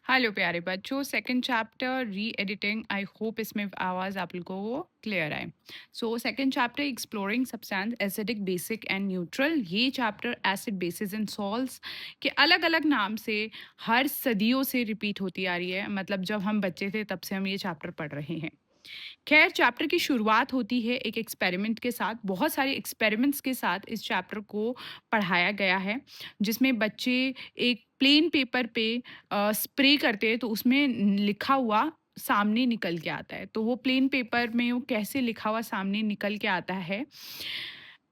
Hello प्यारे बच्चों, second chapter re editing. I hope इसमें आवाज़ आप लोगों को क्लियर आए। So second chapter exploring substance acidic, basic and neutral. ये chapter acid, bases and salts के अलग अलग नाम से हर सदियों से रिपीट होती आ रही है। मतलब जब हम बच्चे थे तब से हम ये चैप्टर पढ़ रहे हैं। खैर, चैप्टर की शुरुआत होती है एक एक्सपेरिमेंट के साथ। बहुत सारे एक्सपेरिमेंट्स के साथ इस चैप्टर को पढ़ाया गया है, जिसमें बच्चे एक प्लेन पेपर पे स्प्रे करते हैं तो उसमें लिखा हुआ सामने निकल के आता है। तो वो प्लेन पेपर में वो कैसे लिखा हुआ सामने निकल के आता है,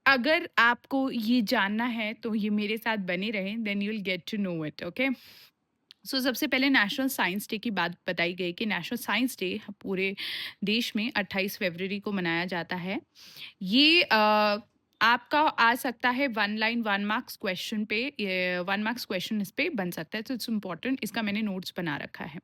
अगर आपको ये जानना है तो ये मेरे साथ बने रहें, then you will get to know it. Okay. सबसे पहले नेशनल साइंस डे की बात बताई गई कि नेशनल साइंस डे पूरे देश में 28 फरवरी को मनाया जाता है। ये आपका आ सकता है 1 लाइन 1 मार्क्स क्वेश्चन पे, 1 मार्क्स क्वेश्चन इस पे बन सकता है, तो इट्स इम्पॉर्टेंट। इसका मैंने नोट्स बना रखा है,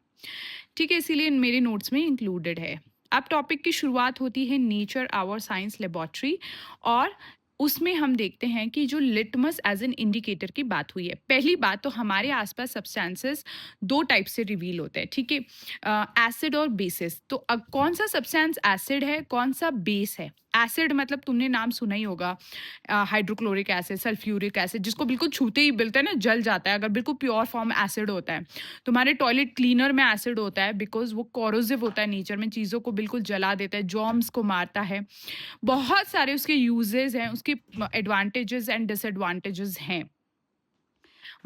ठीक है, इसीलिए मेरे नोट्स में इंक्लूडेड है। अब टॉपिक की शुरुआत होती है नेचर आवर साइंस लेबोरेटरी, और उसमें हम देखते हैं कि जो लिटमस एज एन इंडिकेटर की बात हुई है। पहली बात तो हमारे आसपास सब्सटेंसेस दो टाइप से रिवील होते हैं, ठीक है, एसिड और बेसिस। तो अब कौन सा सब्सटेंस एसिड है, कौन सा बेस है? एसिड मतलब तुमने नाम सुना ही होगा, हाइड्रोक्लोरिक एसिड, सल्फ्यूरिक एसिड, जिसको बिल्कुल छूते ही बिलता है ना, जल जाता है अगर बिल्कुल प्योर फॉर्म एसिड होता है। तुम्हारे टॉयलेट क्लीनर में एसिड होता है बिकॉज वो कोरोसिव होता है नेचर में, चीज़ों को बिल्कुल जला देता है, जॉर्म्स को मारता है। बहुत सारे उसके यूजेस हैं, उसके एडवांटेजेस एंड डिसएडवांटेजेस हैं।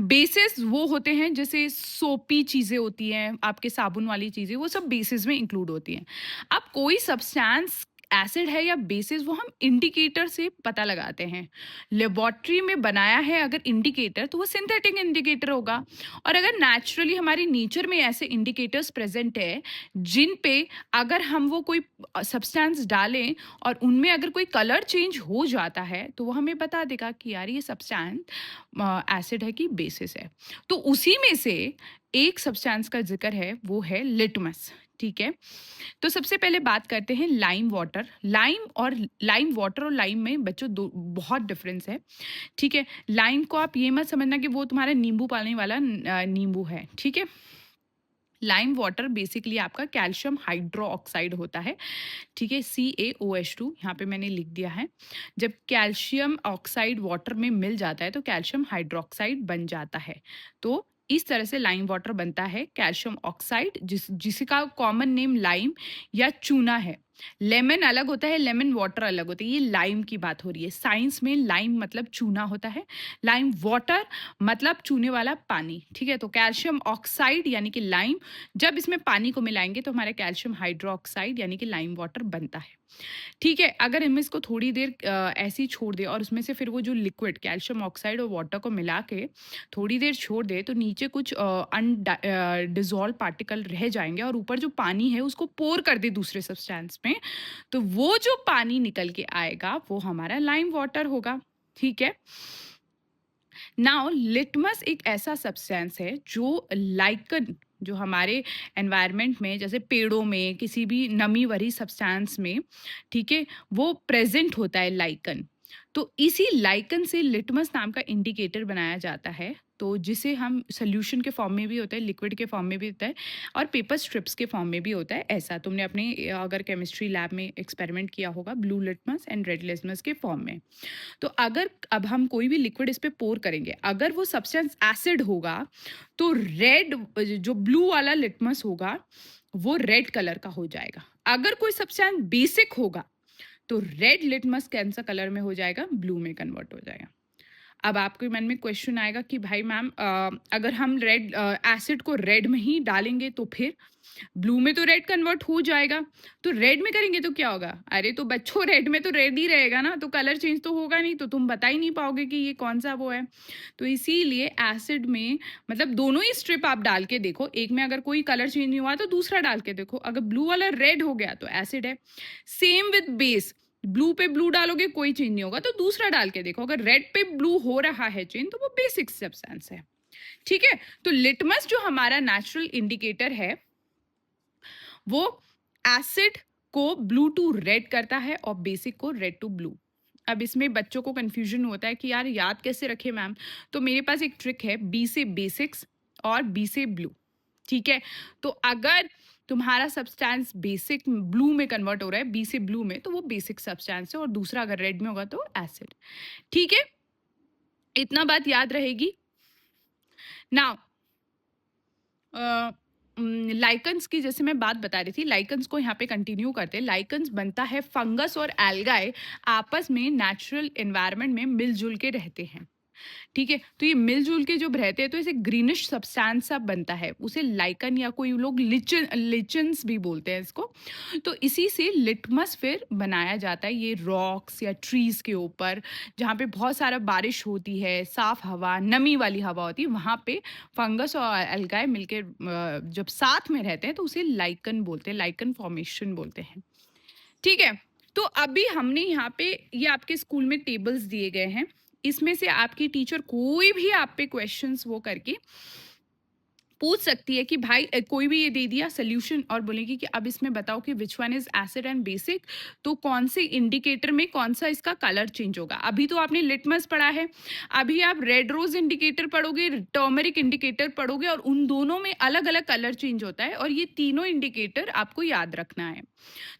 बेसिस वो होते हैं जैसे सोपी चीज़ें होती हैं, आपके साबुन वाली चीज़ें, वो सब बेसिस में इंक्लूड होती हैं। अब कोई सब्सटेंस एसिड है या बेसिस, वो हम इंडिकेटर से पता लगाते हैं। लेबोरेटरी में बनाया है अगर इंडिकेटर, तो वो सिंथेटिक इंडिकेटर होगा। और अगर नेचुरली हमारी नेचर में ऐसे इंडिकेटर्स प्रेजेंट है जिन पे अगर हम वो कोई सब्सटेंस डालें और उनमें अगर कोई कलर चेंज हो जाता है, तो वो हमें बता देगा कि यार ये सब्सटेंस एसिड है कि बेसिस है। तो उसी में से एक सब्सटेंस का जिक्र है, वो है लिटमस, ठीक है। तो सबसे पहले बात करते हैं लाइम वाटर। लाइम वाटर और लाइम में बच्चों दो बहुत डिफरेंस है, ठीक है। लाइम को आप ये मत समझना कि वो तुम्हारा नींबू पानी वाला नींबू है, ठीक है। लाइम वाटर बेसिकली आपका कैल्शियम हाइड्रो ऑक्साइड होता है, ठीक है, CaOH2 यहाँ पे मैंने लिख दिया है। जब कैल्शियम ऑक्साइड वाटर में मिल जाता है तो कैल्शियम हाइड्रोक्साइड बन जाता है। तो इस तरह से लाइम वाटर बनता है, कैल्शियम ऑक्साइड, जिसका कॉमन नेम लाइम या चूना है। लेमन अलग होता है, लेमन वाटर अलग होता है। ये लाइम की बात हो रही है। साइंस में लाइम मतलब चूना होता है, लाइम वाटर मतलब चूने वाला पानी, ठीक है। तो कैल्शियम ऑक्साइड यानी कि लाइम, जब इसमें पानी को मिलाएंगे तो हमारा कैल्शियम हाइड्रोक्साइड यानी कि लाइम वाटर बनता है, ठीक है। अगर हम इसको थोड़ी देर ऐसे ही छोड़ दें और उसमें से फिर वो जो लिक्विड कैल्शियम ऑक्साइड और वाटर को मिला के थोड़ी देर छोड़ दें, तो नीचे कुछ डिजॉल्व पार्टिकल रह जाएंगे और ऊपर जो पानी है उसको पोर कर दे दूसरे सब्सटेंस में, तो वो जो पानी निकल के आएगा वो हमारा लाइम वाटर होगा, ठीक है। नाउ लिटमस एक ऐसा सब्सटेंस है जो लाइकन, जो हमारे एनवायरनमेंट में जैसे पेड़ों में किसी भी नमी भरी सब्सटेंस में, ठीक है, वो प्रेजेंट होता है लाइकन। तो इसी लाइकन से लिटमस नाम का इंडिकेटर बनाया जाता है, तो जिसे हम सोल्यूशन के फॉर्म में भी होता है, लिक्विड के फॉर्म में भी होता है, और पेपर स्ट्रिप्स के फॉर्म में भी होता है। ऐसा तुमने अपने अगर केमिस्ट्री लैब में एक्सपेरिमेंट किया होगा, blue litmus and red litmus के फॉर्म में। तो अगर अब हम कोई भी लिक्विड इस पे पोर करेंगे, अगर वो सब्सटेंस एसिड होगा तो रेड, जो ब्लू वाला लिटमस होगा वो रेड कलर का हो जाएगा। अगर कोई सब्सटेंस बेसिक होगा तो रेड लिटमस कैसा सा कलर में हो जाएगा, ब्लू में कन्वर्ट हो जाएगा। अब आपके मन में क्वेश्चन आएगा कि भाई मैम, अगर हम रेड एसिड को रेड में ही डालेंगे तो फिर ब्लू में तो रेड कन्वर्ट हो जाएगा, तो रेड में करेंगे तो क्या होगा? अरे तो बच्चों, रेड में तो रेड ही रहेगा ना, तो कलर चेंज तो होगा नहीं, तो तुम बता ही नहीं पाओगे कि ये कौन सा वो है। तो इसीलिए एसिड में मतलब दोनों ही स्ट्रिप आप डाल के देखो, एक में अगर कोई कलर चेंज नहीं हुआ तो दूसरा डाल के देखो, अगर ब्लू वाला रेड हो गया तो एसिड है। सेम विद बेस, ब्लू पे ब्लू डालोगे कोई चेंज नहीं होगा तो दूसरा डाल के देखो, अगर रेड पे ब्लू हो रहा है चेंज तो वो बेसिक सब्सटेंस है, ठीक है। तो लिटमस जो हमारा नेचुरल इंडिकेटर है वो एसिड को ब्लू टू रेड करता है और बेसिक को रेड टू ब्लू। अब इसमें बच्चों को कंफ्यूजन होता है कि यार याद कैसे रखे मैम, तो मेरे पास एक ट्रिक है, बी से बेसिक्स और बी से ब्लू, ठीक है, तो अगर तुम्हारा सब्सटेंस बेसिक ब्लू में कन्वर्ट हो रहा है, बी से ब्लू में, तो वो बेसिक सब्सटेंस है, और दूसरा अगर रेड में होगा तो एसिड। ठीक है, इतना बात याद रहेगी। नाउ लाइकन्स की जैसे मैं बात बता रही थी, लाइकन्स को यहाँ पे कंटिन्यू करते हैं। लाइकन्स बनता है फंगस और एल्गाए आपस में नेचुरल एनवायरनमेंट में मिलजुल के रहते हैं। ठीक है, तो ये मिलजुल के जब रहते हैं तो ऐसे ग्रीनिश सब्सटेंस सा बनता है, उसे लाइकन या कोई लोग लिचन्स भी बोलते हैं इसको। तो इसी से लिटमस फिर बनाया जाता है, ये रॉक्स या ट्रीज के ऊपर जहाँ पे बहुत सारा बारिश होती है, साफ हवा, नमी वाली हवा होती है, वहाँ पे फंगस और एल्गाए मिलके जब साथ में रहते हैं तो उसे लाइकन बोलते हैं, लाइकन फॉर्मेशन बोलते हैं। ठीक है, तो अभी हमने यहाँ पे ये आपके स्कूल में टेबल्स दिए गए हैं, इसमें से आपकी टीचर कोई भी आप पे क्वेश्चंस वो करके पूछ सकती है कि भाई कोई भी ये दे दिया सोल्यूशन और बोलेगी कि अब इसमें बताओ कि which one is acid and basic, तो कौन से इंडिकेटर में कौन सा इसका कलर चेंज होगा। अभी तो आपने लिटमस पढ़ा है, अभी आप रेड रोज इंडिकेटर पढ़ोगे, टर्मरिक इंडिकेटर पढ़ोगे, और उन दोनों में अलग अलग कलर चेंज होता है, और ये तीनों इंडिकेटर आपको याद रखना है।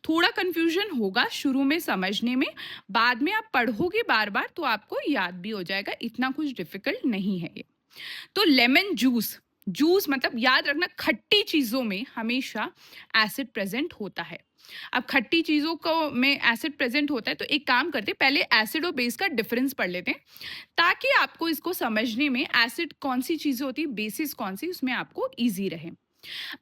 थोड़ा कंफ्यूजन होगा शुरू में समझने में, बाद में आप पढ़ोगे बार बार तो आपको याद भी हो जाएगा, इतना कुछ डिफिकल्ट नहीं है ये। तो लेमन जूस, जूस मतलब याद रखना खट्टी चीजों में हमेशा एसिड प्रेजेंट होता है। अब खट्टी चीजों को में एसिड प्रेजेंट होता है, तो एक काम करते हैं, पहले एसिड और बेस का डिफरेंस पढ़ लेते हैं, ताकि आपको इसको समझने में एसिड कौन सी चीजें होती है, बेसिस कौन सी, उसमें आपको इजी रहे।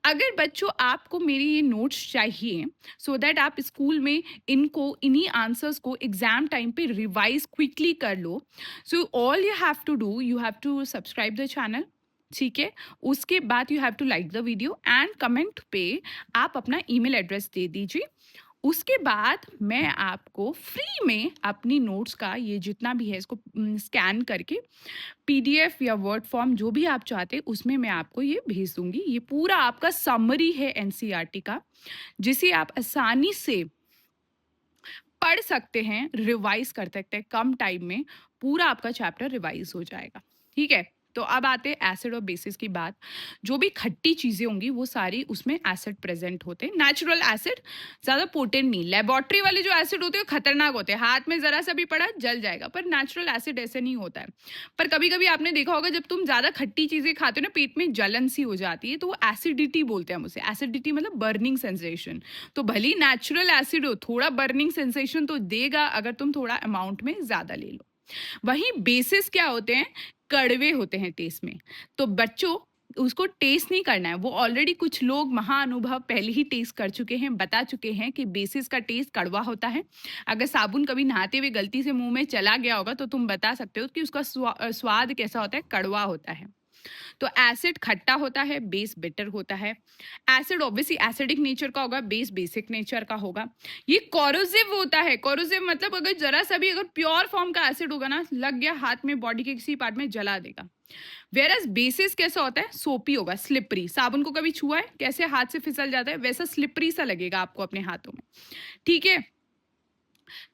अगर बच्चों आपको मेरी ये नोट्स चाहिए सो दैट आप स्कूल में इनको इन्हीं आंसर्स को एग्जाम टाइम पे रिवाइज क्विकली कर लो, so all you have to do, you have to subscribe the channel. ठीक है, उसके बाद you have to like the video and comment पे आप अपना ईमेल एड्रेस दे दीजिए। उसके बाद मैं आपको फ्री में अपनी नोट्स का ये जितना भी है इसको स्कैन करके पीडीएफ या वर्ड फॉर्म जो भी आप चाहते हैं उसमें मैं आपको ये भेज दूंगी। ये पूरा आपका समरी है एनसीईआरटी का, जिसे आप आसानी से पढ़ सकते हैं, रिवाइज कर सकते हैं, कम टाइम में पूरा आपका चैप्टर रिवाइज हो जाएगा। ठीक है, तो अब आते हैं एसिड और बेसिस की बात। जो भी खट्टी चीजें होंगी वो सारी उसमें एसिड प्रेजेंट होते हैं। नेचुरल एसिड ज्यादा पोटेंट नहीं, लेबोरेटरी वाले जो एसिड होते हैं वो खतरनाक होते हैं, हाथ में जरा सा भी पड़ा जल जाएगा, पर नेचुरल एसिड ऐसे नहीं होता है। पर कभी कभी आपने देखा होगा जब तुम ज्यादा खट्टी चीजें खाते हो ना, पेट में जलन सी हो जाती है, तो वो एसिडिटी बोलते हैं हम उसे। एसिडिटी मतलब बर्निंग सेंसेशन। तो भले नेचुरल एसिड हो, थोड़ा बर्निंग सेंसेशन तो देगा अगर तुम थोड़ा अमाउंट में ज्यादा ले लो। वहीं बेसिस क्या होते हैं, कड़वे होते हैं टेस्ट में। तो बच्चों उसको टेस्ट नहीं करना है, वो ऑलरेडी कुछ लोग महाअनुभव पहले ही टेस्ट कर चुके हैं, बता चुके हैं कि बेसिस का टेस्ट कड़वा होता है। अगर साबुन कभी नहाते हुए गलती से मुंह में चला गया होगा तो तुम बता सकते हो कि उसका स्वाद कैसा होता है, कड़वा होता है। तो एसिड खट्टा होता है, बेस बिटर होता है। एसिड ऑब्वियसली एसिडिक नेचर का होगा, बेस बेसिक नेचर का होगा। ये कोरोसिव होता है, कोरोसिव मतलब अगर जरा सा भी अगर प्योर फॉर्म का एसिड होगा ना, लग गया हाथ में, बॉडी के किसी पार्ट में जला देगा। वेरस बेसिस कैसा होता है, सोपी होगा, स्लिपरी। साबुन को कभी छुआ है, कैसे हाथ से फिसल जाता है, वैसा स्लिपरी सा लगेगा आपको अपने हाथों में। ठीक है,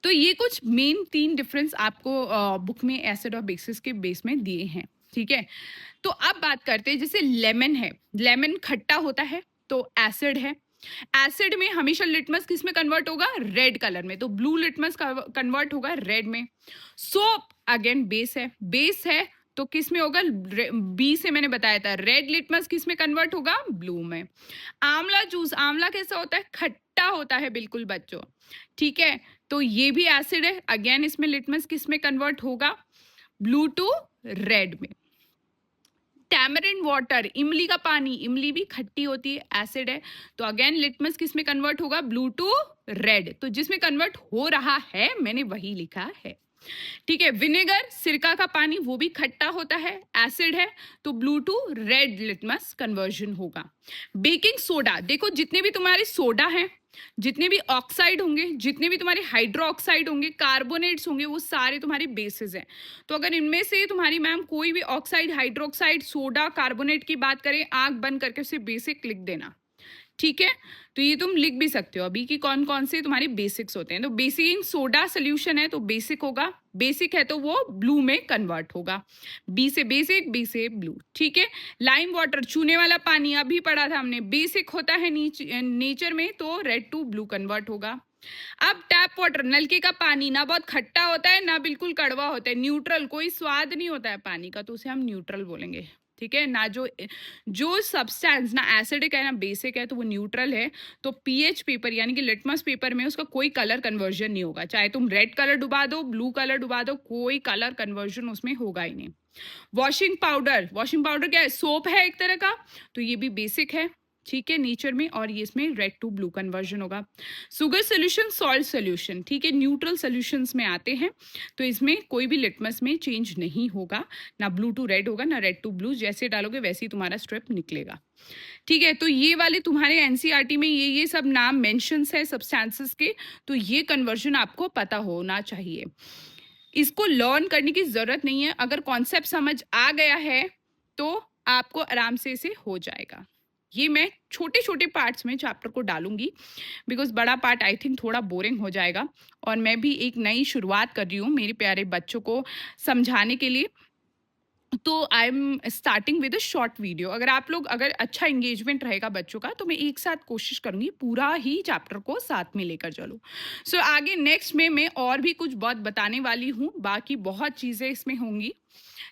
तो ये कुछ मेन 3 डिफरेंस आपको बुक में एसिड और बेसिस के बेस में दिए हैं। ठीक है, तो अब बात करते हैं, जैसे लेमन है, लेमन खट्टा होता है तो एसिड है। एसिड में हमेशा लिटमस किस में कन्वर्ट होगा, रेड कलर में, तो ब्लू लिटमस कन्वर्ट होगा रेड में। सोप अगेन बेस है, बेस है तो किस में होगा, बी से मैंने बताया था, रेड लिटमस किस में कन्वर्ट होगा, ब्लू में। आंवला जूस, आंवला कैसा होता है, खट्टा होता है बिल्कुल बच्चों। ठीक है, तो ये भी एसिड है, अगेन इसमें लिटमस किस में कन्वर्ट होगा, ब्लू टू रेड में। टैमरिंड वाटर, इमली का पानी, इमली भी खट्टी होती है, एसिड है, तो अगेन लिटमस किस में कन्वर्ट होगा, ब्लू टू रेड। तो जिसमें कन्वर्ट हो रहा है मैंने वही लिखा है। ठीक है, विनेगर, सिरका का पानी, वो भी खट्टा होता है, एसिड है, तो blue to red litmus conversion होगा। बेकिंग सोडा, देखो जितने भी तुम्हारे सोडा हैं, जितने भी ऑक्साइड होंगे, जितने भी तुम्हारे हाइड्रो ऑक्साइड होंगे, कार्बोनेट्स होंगे, वो सारे तुम्हारे बेसिस हैं। तो अगर इनमें से तुम्हारी मैम कोई भी ऑक्साइड, हाइड्रोक्साइड, सोडा, कार्बोनेट की बात करें, आंख बंद करके उसे बेसिक लिख देना। ठीक है, तो ये तुम लिख भी सकते हो अभी कि कौन कौन से तुम्हारे बेसिक्स होते हैं। तो बेसिक सोडा सोल्यूशन है तो बेसिक होगा, बेसिक है तो वो ब्लू में कन्वर्ट होगा, बी से बेसिक, बी से ब्लू। ठीक है, लाइम वाटर चूने वाला पानी अभी पढ़ा था हमने, बेसिक होता है नेचर में तो रेड टू ब्लू कन्वर्ट होगा। अब टैप वाटर नलके का पानी ना बहुत खट्टा होता है ना बिल्कुल कड़वा होता है, न्यूट्रल, कोई स्वाद नहीं होता है पानी का, तो उसे हम न्यूट्रल बोलेंगे। ठीक है ना, जो जो सब्सटेंस ना एसिडिक है ना बेसिक है तो वो न्यूट्रल है। तो पीएच पेपर यानी कि लिटमस पेपर में उसका कोई कलर कन्वर्जन नहीं होगा, चाहे तुम रेड कलर डुबा दो, ब्लू कलर डुबा दो, कोई कलर कन्वर्जन उसमें होगा ही नहीं। वॉशिंग पाउडर, वॉशिंग पाउडर क्या है, सोप है एक तरह का, तो ये भी बेसिक है। ठीक है, नेचर में, और ये इसमें रेड टू ब्लू कन्वर्जन होगा। शुगर सोल्यूशन, सॉल्ट सोल्यूशन, ठीक है, न्यूट्रल सोल्यूशंस में आते हैं, तो इसमें कोई भी लिटमस में चेंज नहीं होगा, ना ब्लू टू रेड होगा ना रेड टू ब्लू, जैसे डालोगे वैसे ही तुम्हारा स्ट्रिप निकलेगा। ठीक है, तो ये वाले तुम्हारे एनसीईआरटी में ये सब नाम मेंशंस है सब्सटेंसेस के, तो ये कन्वर्जन आपको पता होना चाहिए। इसको लर्न करने की जरूरत नहीं है, अगर कॉन्सेप्ट समझ आ गया है तो आपको आराम से इसे हो जाएगा। ये मैं छोटे छोटे पार्ट्स में चैप्टर को डालूंगी, बिकॉज बड़ा पार्ट आई थिंक थोड़ा बोरिंग हो जाएगा, और मैं भी एक नई शुरुआत कर रही हूँ मेरे प्यारे बच्चों को समझाने के लिए। तो I am starting with a short video. अगर आप लोग, अगर अच्छा इंगेजमेंट रहेगा बच्चों का, तो मैं एक साथ कोशिश करूंगी पूरा ही चैप्टर को साथ में लेकर चलो। सो आगे नेक्स्ट में मैं और भी कुछ बहुत बताने वाली हूँ, बाकी बहुत चीज़ें इसमें होंगी।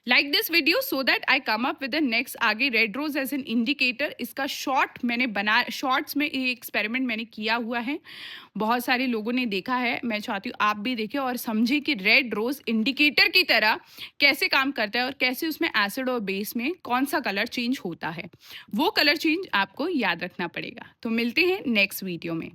Like this video so that I come up with the next. आगे red rose as an indicator, इसका शॉर्ट मैंने बना, शॉर्ट्स में ये एक्सपेरिमेंट मैंने किया हुआ है, बहुत सारे लोगों ने देखा है, मैं चाहती हूँ आप भी देखें और समझें कि रेड रोज इंडिकेटर की तरह कैसे काम करता है और कैसे उसमें एसिड और बेस में कौन सा कलर चेंज होता है, वो कलर चेंज आपको याद रखना पड़ेगा। तो मिलते हैं नेक्स्ट वीडियो में।